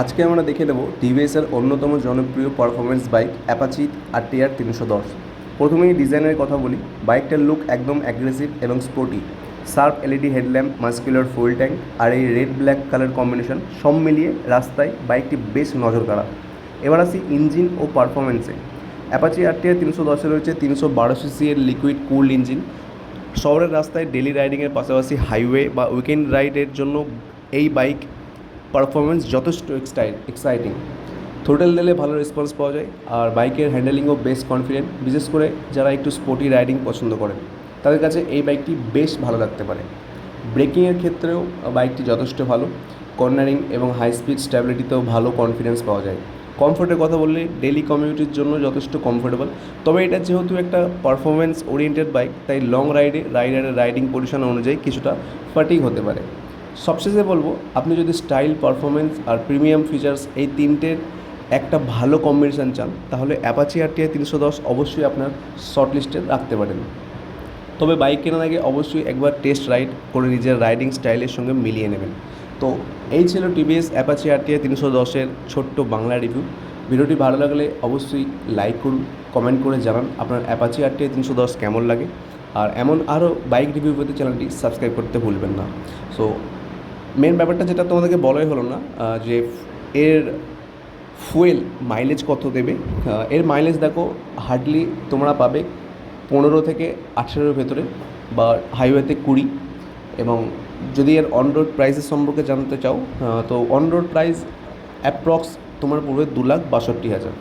আজকে আমরা দেখে নেব টিভিএসের অন্যতম জনপ্রিয় পারফরমেন্স বাইক অ্যাপাচি আরটিআর 310। প্রথমেই ডিজাইনের কথা বলি। বাইকটার লুক একদম অ্যাগ্রেসিভ এবং sporty. Sharp LED headlamp, muscular fuel tank আর এই রেড ব্ল্যাক কালার কম্বিনেশন সব মিলিয়ে রাস্তায় বাইকটি বেশ নজর কাড়া। এবার আসি ইঞ্জিন ও পারফরমেন্সে। অ্যাপাচি আরটিআর 310 রয়েছে 312 সিসি এর লিকুইড কুল ইঞ্জিন। শহরের রাস্তায় ডেলি রাইডিংয়ের পাশাপাশি হাইওয়ে বা উইকেন্ড রাইডের জন্য এই বাইক পারফরমেন্স যথেষ্ট এক্সাইটিং। থ্রোটেল দিলে ভালো রেসপন্স পাওয়া যায়, আর বাইকের হ্যান্ডেলিংও বেশ কনফিডেন্ট। বিশেষ করে যারা একটু স্পোর্টি রাইডিং পছন্দ করেন তাদের কাছে এই বাইকটি বেশ ভালো লাগতে পারে। ব্রেকিংয়ের ক্ষেত্রেও বাইকটি যথেষ্ট ভালো। কর্নারিং এবং হাই স্পিড স্ট্যাবিলিটিতেও ভালো কনফিডেন্স পাওয়া যায়। কমফোর্টের কথা বললে ডেলি কমিউটির জন্য যথেষ্ট কমফোর্টেবল। তবে এটা যেহেতু একটা পারফরমেন্স ওরিয়েন্টেড বাইক, তাই লং রাইডে রাইডারের রাইডিং পজিশন অনুযায়ী কিছুটা ফাটিং হতে পারে। সবশেষে বলবো, আপনি যদি স্টাইল, পারফরমেন্স আর প্রিমিয়াম ফিচার্স এই তিনটের একটা ভালো কম্বিনেশান চান, তাহলে অ্যাপাচি আরটিআর 310 অবশ্যই আপনার শর্ট লিস্টে রাখতে পারেন। তবে বাইক কেনার আগে অবশ্যই একবার টেস্ট রাইড করে নিজের রাইডিং স্টাইলের সঙ্গে মিলিয়ে নেবেন। তো এই ছিল টিভিএস অ্যাপাচি আরটিআর 310-এর ছোট্ট বাংলা রিভিউ। ভিডিওটি ভালো লাগলে অবশ্যই লাইক করুন, কমেন্ট করে জানান আপনার অ্যাপাচি আরটিআর 310 কেমন লাগে। আর এমন আরও বাইক রিভিউ পেতে চ্যানেলটি সাবস্ক্রাইব করতে ভুলবেন না। সো মেন ব্যাপারটা যেটা তোমাদেরকে বলাই হলো না, যে এর ফুয়েল মাইলেজ কত দেবে। এর মাইলেজ দেখো, হার্ডলি তোমরা পাবে 15 থেকে 18-এর ভেতরে, বা হাইওয়েতে 20। এবং যদি এর অন রোড প্রাইসের সম্পর্কে জানতে চাও, তো অন রোড প্রাইস অ্যাপ্রক্স তোমার পড়বে 2,62,000।